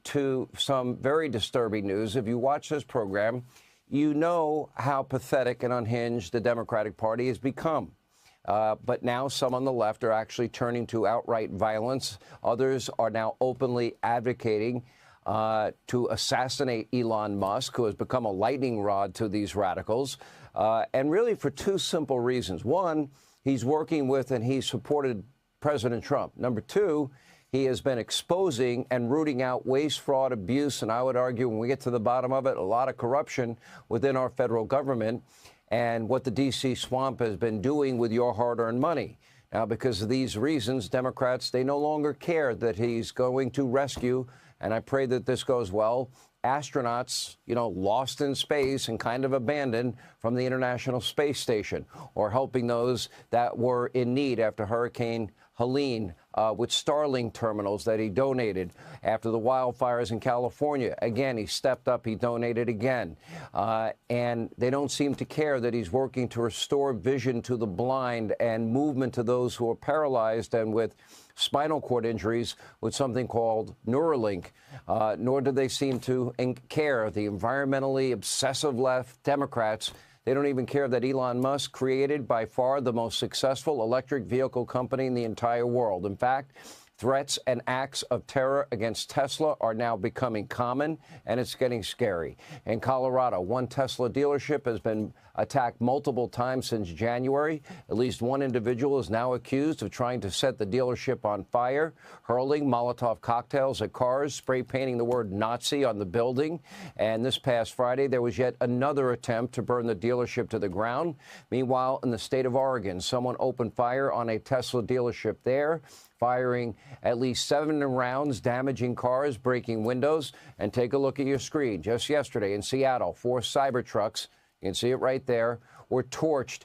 To some very disturbing news. If you watch this program, you know how pathetic and unhinged the Democratic Party has become. But now some on the left are actually turning to outright violence. Others are now openly advocating to assassinate Elon Musk, who has become a lightning rod to these radicals, and really for two simple reasons. One, he's working with and he supported President Trump. Number two, he has been exposing and rooting out waste, fraud, abuse, and I would argue when we get to the bottom of it, a lot of corruption within our federal government and what the D.C. swamp has been doing with your hard-earned money. Now, because of these reasons, Democrats, they no longer care that he's going to rescue, and I pray that this goes well, astronauts, lost in space and kind of abandoned from the International Space Station, or helping those that were in need after Hurricane Helene with Starlink terminals that he donated after the wildfires in California. Again, he stepped up, he donated again. And they don't seem to care that he's working to restore vision to the blind and movement to those who are paralyzed and with spinal cord injuries with something called Neuralink, nor do they seem to care. The environmentally obsessive left Democrats, they don't even care that Elon Musk created by far the most successful electric vehicle company in the entire world. In fact, threats and acts of terror against Tesla are now becoming common, and it's getting scary. In Colorado, one Tesla dealership has been attacked multiple times since January. At least one individual is now accused of trying to set the dealership on fire, hurling Molotov cocktails at cars, spray painting the word Nazi on the building. And this past Friday, there was yet another attempt to burn the dealership to the ground. Meanwhile, in the state of Oregon, someone opened fire on a Tesla dealership there, firing at least 7 rounds, damaging cars, breaking windows. And take a look at your screen. Just yesterday in Seattle, 4 Cybertrucks, you can see it right there, were torched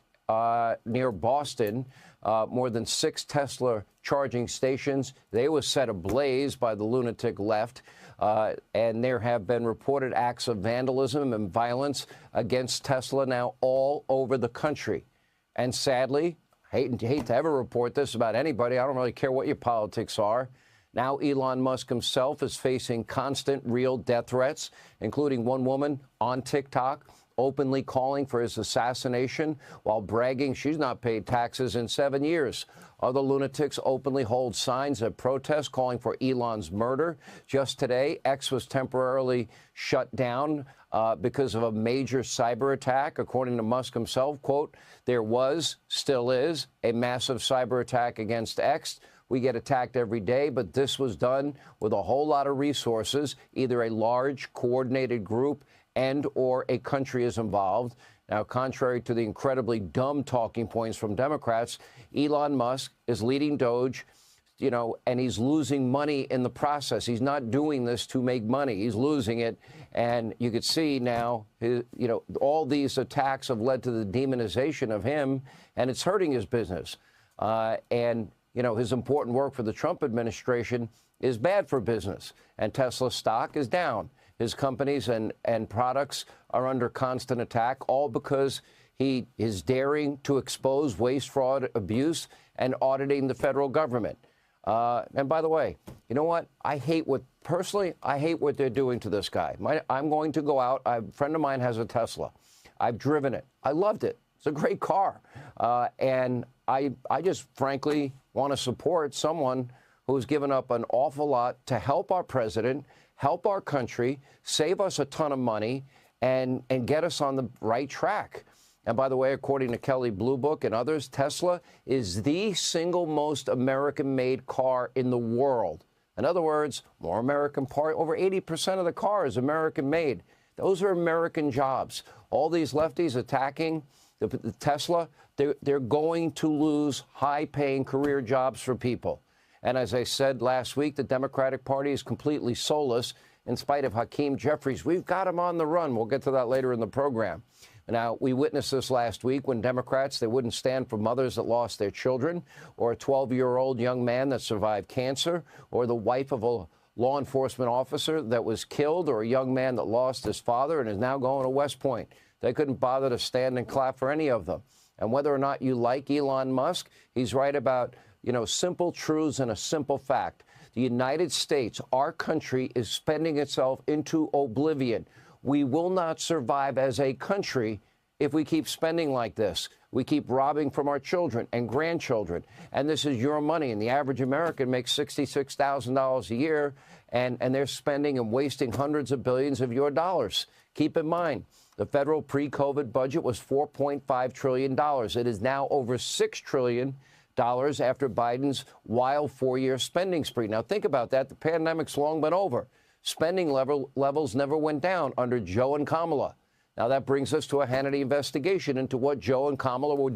near Boston. More than 6 Tesla charging stations. They were set ablaze by the lunatic left. And there have been reported acts of vandalism and violence against Tesla now all over the country. And sadly, hate to ever report this about anybody. I don't really care what your politics are. Now Elon Musk himself is facing constant real death threats, including one woman on TikTok openly calling for his assassination while bragging she's not paid taxes in 7 years. Other lunatics openly hold signs at protests calling for Elon's murder. Just today, X was temporarily shut down because of a major cyber attack. According to Musk himself, quote, there was, still is, a massive cyber attack against X. We get attacked every day, but this was done with a whole lot of resources, either a large coordinated group and or a country is involved. Now, contrary to the incredibly dumb talking points from Democrats, Elon Musk is leading Doge, and he's losing money in the process. He's not doing this to make money. He's losing it. And you could see now, all these attacks have led to the demonization of him, and it's hurting his business. His important work for the Trump administration is bad for business, and Tesla stock is down. His companies and products are under constant attack, all because he is daring to expose waste, fraud, abuse, and auditing the federal government. And by the way, you know what? I hate what they're doing to this guy. I'm going to go out. A friend of mine has a Tesla. I've driven it. I loved it. It's a great car. And I just frankly want to support someone who's given up an awful lot to help our president, help our country, save us a ton of money, and get us on the right track. And by the way, according to Kelley Blue Book and others, Tesla is the single most American-made car in the world. In other words, more American part, over 80% of the car is American-made. Those are American jobs. All these lefties attacking the Tesla, they're going to lose high-paying career jobs for people. And as I said last week, the Democratic Party is completely soulless in spite of Hakeem Jeffries. We've got him on the run. We'll get to that later in the program. Now, we witnessed this last week when Democrats, they wouldn't stand for mothers that lost their children, or a 12-year-old young man that survived cancer, or the wife of a law enforcement officer that was killed, or a young man that lost his father and is now going to West Point. They couldn't bother to stand and clap for any of them. And whether or not you like Elon Musk, he's right about, simple truths and a simple fact. The United States, our country, is spending itself into oblivion. We will not survive as a country if we keep spending like this. We keep robbing from our children and grandchildren. And this is your money. And the average American makes $66,000 a year, and they're spending and wasting hundreds of billions of your dollars. Keep in mind, the federal pre-COVID budget was $4.5 trillion. It is now over $6 trillion after Biden's wild 4-year spending spree. Now, think about that. The pandemic's long been over. Spending levels never went down under Joe and Kamala. Now, that brings us to a Hannity investigation into what Joe and Kamala were